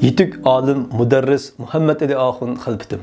Yetuk alim mudarris Muhammad Ali Axun xalpitim.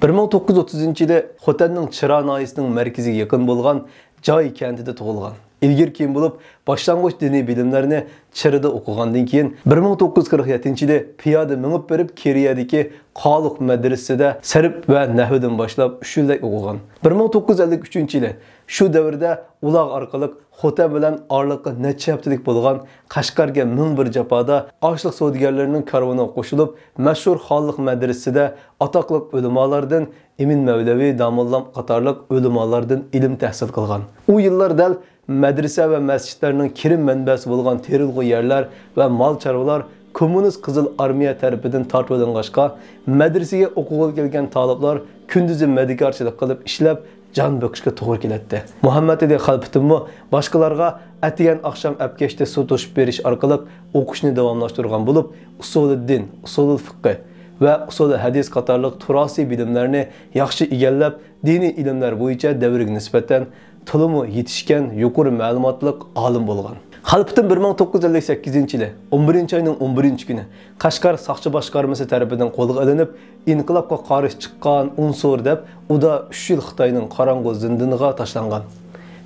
1930-yilda Xotanning Chira noyisining markaziga yaqin bo'lgan Joy kentida tug'ilgan. İlgir keyin bo'lib, boshlang'ich diniy bilimlarni Chirada o'qigandan keyin 1947-yilda piyoda minib berib Keriyadagi Qoliq madrasasida sarf va nahvdan boshlab 3 yillik o'qigan. 1953-yilda shu davrda ular orqali Xota bilan orliqi necha haftalik bo'lgan Qashqarga ming bir jafoda ochliq savdogarlarining karvoniga qo'shilib, mashhur Xoliq madrasasida atoqli ulamolardan Emin Mavlavi, Damollam qatorliq ulamolardan ilm tahsil qilgan. U yillar dal madrasa va masjidlarning kirim manbasi bo'lgan terilg'u yerlar va mol chorvalar kommunist Qizil armiya tarafidan tortib olingancha madrasaga o'quvga kelgan talablar kunduzi medikarchilik qilib ishlab can böküşke to'g'ri keladi. Muhammad Ali xalpitimmi boshqalarga atigan oqshom apkashda suv to'shib berish orqali o'qishni davomlashtirgan bo'lib, usulul din, usulul fiqh va usul hadis qatorliq turosiy bilimlarni yaxshi egallab, diniy ilmlar bo'yicha davrga nisbatan to'liq yetishgan yuqori ma'lumotli olim bo'lgan. Xalpitim 1958-yili 11-oyning 11-kuni Qashqar soqchi boshqarmasi tarafidan qo'lga olinib, inqilobga qarshi chiqqan unsur deb uda 3 yil Xitoyning qorong'u zindoniga tashlangan.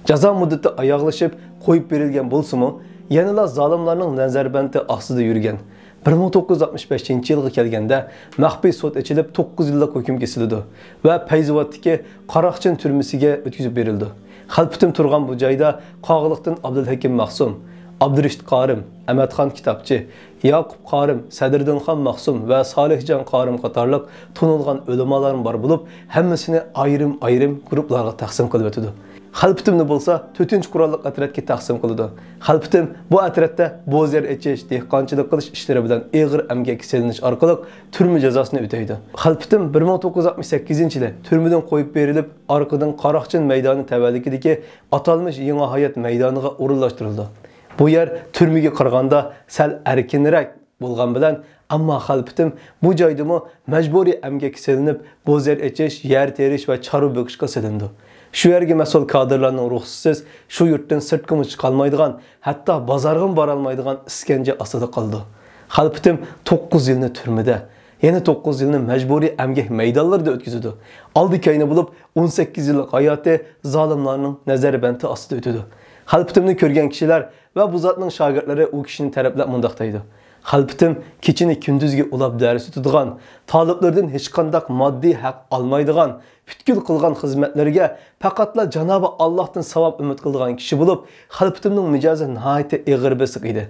Jazo muddati oyoqlashib qo'yib berilgan bo'lsa-mu, yanada zolimlarning nazarbandi ostida yurgan. 1965-yilga kelganda maxfiy sud ochilib 9 yillik hukm kesildi va Fayzobodagi Qaroqchin turmasiga o'tkazib berildi. Xalpitim turgan bu joyda Qog'liqdan Abdulhakim Maqsum, Abdurishid Qorim, Ahmadxon Kitobchi, Yaqub Qorim, Sadriddinxon Maqsum va Solihjon Qorim qatorliq tunilgan ulamolar bor bo'lib, hammasini ayrim guruhlarga taqsim qilib o'tdi. Xalpitimni bo'lsa 4-qurolliq atratga taqsim qildi. Xalpitim bu atratda bo'zer echish, dehqonchilik qilish ishlari bilan og'ir emgak selinish orqali turma jazosini o'taydi. Xalpitim 1968-yilda turmadan qo'yib berilib, orqadan Qaroqchin maydoni tavalligidagi atalmış Yangi hayot maydoniga o'rinlashtirildi. Bu yer turmaga qaraganda sal erkinroq bo'lgan bilan, ammo xalpitim bu joydami majburiy emgak selinib, bo'zer echish, yer terish va chorva bo'kishga selindi. Şu yerge mas'ul kadrlarning ruhsizsiz shu yurtdan sirtga chiqolmaydigan, hatto bozorga borolmaydigan iskence ostida qoldi. Xalpitim 9 yilni turmada, yana 9 yilni majburiy emgak maydonlarida o'tkazdi. Oldi kayni bo'lib 18 yillik hayoti zolimlarning nazarbandi ostida o'tdi. Xalpitimni ko'rgan kishilar va bu zotning shogirdlari u kishini taraflab mundaq deydi. Xalpitim kechini kunduzga ulab dars o'tadigan, taliblardan hech qanday moddiy haq olmaydigan, butkul qilgan xizmatlarga faqatla Janobi Allohdan savob umid qilgan kishi bo'lib, xalpitimning mijozi nihoyat og'ir besiq edi.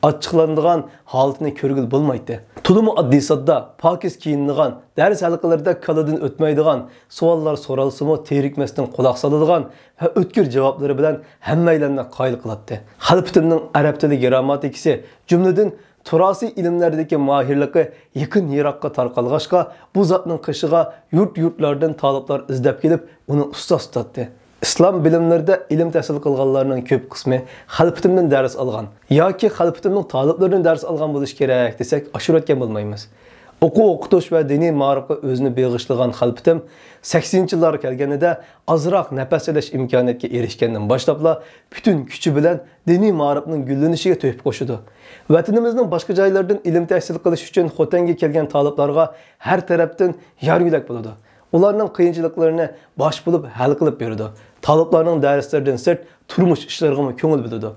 Ochiqlanadigan holatini ko'rgil bo'lmaydi. Tulumi oddiy sodda, pokiz kiyinadigan, dars halqalarida kaladan o'tmaydigan, savollar so'ralsa-mu terikmasdan quloq soladigan va o'tkir javoblari bilan hammaylarni qoyil qiladi. Xalpitimning arab tili grammatikasi, jumladan turasiy ilmlardagi mahirligi yaqin yiroqqa tarqalg'ashqa bu zotning qishiga yurt-yurtlardan talablar izlab kelib, uni ustoz tutdi. İslam bilimlerinde ilim tahsil qilganlarning ko'p qismi xalpitimdan dars olgan yoki xalpitimning taliblaridan dars olgan bo'lish kerak desak, oshirayotgan bo'lmaymiz. O'quv-o'qitish va diniy ma'rifatga o'zini beg'ishlagan xalpitim 80-yillar kelganida azroq nafas olish imkoniyatiga erishgandan boshlabla butun kuchi bilan diniy ma'rifatning gullanishiga to'yib qo'shdi. Vatanimizning boshqa joylaridan ilm tahsil qilish uchun Xotanga kelgan talablarga har tarafdan yargulak bo'ladi. Ularning qiyinchiliklarini bosh bo'lib hal qilib berdi. Talablarning darslaridan sirt turmush ishlariga ko'ngil bildi.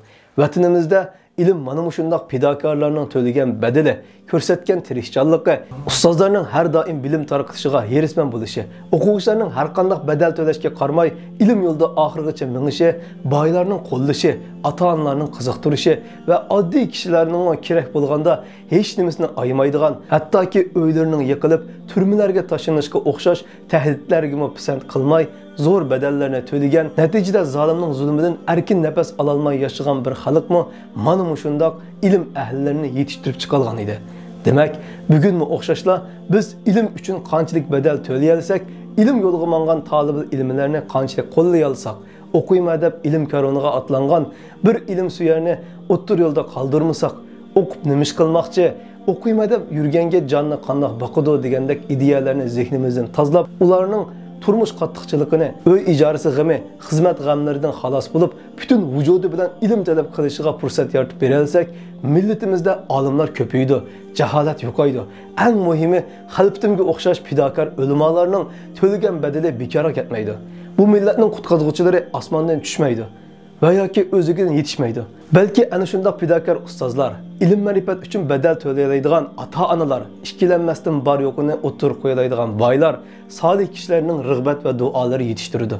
Vatanimizda ilm mana shundoq fidokorlarning to'lagan badali, ko'rsatgan tirishchanligi, ustozlarning har doim bilim tarqatishiga herisman bo'lishi, o'quvchilarning har qanday badal to'lashga qarmay ilm yo'lida oxirigacha mingishi, boylarning qo'llashi, ota-onalarning qiziqtirishi va oddiy kishilarning kerak bo'lganda hech nimasini aymaydigan, hattoki uylarining yiqilib, turmalarga tashinishga o'xshash tahdidlarga pisand qilmay, zo'r badallarni to'lagan, natijada zolimning zulmidan erkin nafas ololmay yashagan bir xalqmi mana shundoq ilm ahlilarini yetishtirib chiqargan edi. Demak, bugunmi o'xshashla biz ilm uchun qanchalik badal to'lay olsak, ilm yo'liga mangan talib ilmlarni qanchalik qo'llay olsak, o'qiyma deb ilm karvoniga atlangan bir ilm suyarni o'ttir yo'lda qoldirmasak, o'qib nima ish qilmoqchi, o'qiyma deb yurganga jonni qandoq boqidi degandek ideyalarni zehnimizdan tozalab, ularning turmush qattiqchiligini, uy ijarasi g'ami, xizmat g'amlaridan xalos bo'lib, butun vujudi bilan ilm talab qilishiga fursat yaratib beralsak, millatimizda olimlar ko'paydi, jaholat yo'qaydi. Eng muhimi, Xalbitimga o'xshash fidokor ulamolarning to'lagan badali bekor ketmaydi. Bu millatning qutqazuvchilari osmondan tushmaydi va yoki o'ziga yetishmaydi. Balki ana shunday fidokor ustozlar, ilm ma'rifat uchun badal to'laydigan ota-onalar, ikkilanmasdan bor yo'qini o'tirib qo'yadigan boylar, solih kishilarning rig'bat va duolari yetishtirdi.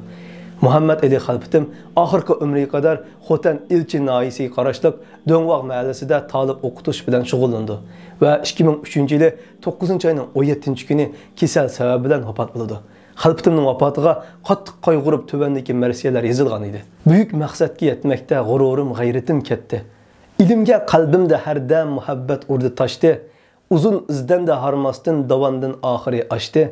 Muhammad Ali Xalbitim oxirgi umriga qadar Xotan Ilchi noyisiga qarashliq Do'ngvoq mahallasida talib o'qitish bilan shug'ullandi va 2003-yili 9-oyning 17-kuni kasal sababidan vafot bo'ldi. Xalbitimning vafotiga qattiq qayg'urib tuvandagi marsiyalar yozilgan edi. Buyuk maqsadga yetmakda g'ururim, g'ayratim ketdi. Ilmga qalbimda har dam muhabbat urdi toshdi. Uzun izdanda harmasdan davondan oxiri ochdi.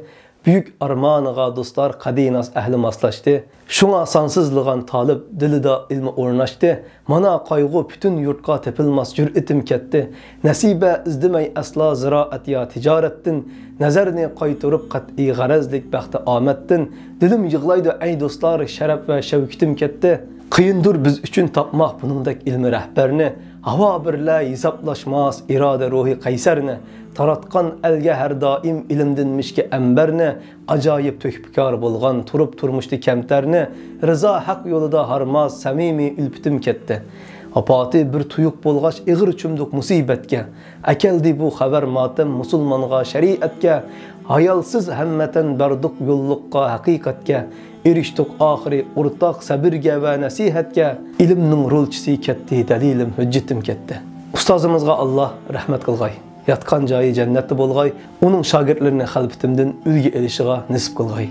Büyük armağanıga dostlar qadinas ahli maslashdi. Şuna sansızlığan talib dilida ilmi o'rnashdi. Mana qayg'u bütün yurtqa tepilmas jur'atim ketdi. Nasiba izdimay asla ziraat ya tijoratdan. Nazarni qaytirib qat'i g'arazlik baxti omaddan. Dilim yig'laydi ay dostlar sharaf va shavkitim ketdi. Qiyindir biz uchun topmoq buningdek ilmi rahbarni. Havo birla hisoblashmas iroda ruhi qaysarni. Taratqan elge her daim ilimdinmişki emberni, acayip tökbikar bolgan turup turmuştu kemterni, rıza haq yolida harmaz samimi ülpütüm ketdi. Apati bir tuyuq bolgaç ig'ir chumduq musibetge, akeldi bu xabar matem musulmanga shariatga, hayalsiz hammatan barduq yolluqqa haqiqatga, erishdik oxiri o'rtaq sabirga va nasihatga, ilmning rolchisi ketdi, dalilim hujjatim ketdi. Ustozimizga Allah rahmat qilg'ay. Yatqan joyi jannatda bo'lg'ay, uning shogirdlarini Xalbitimdan ulgi elishiga nisib qilg'ay.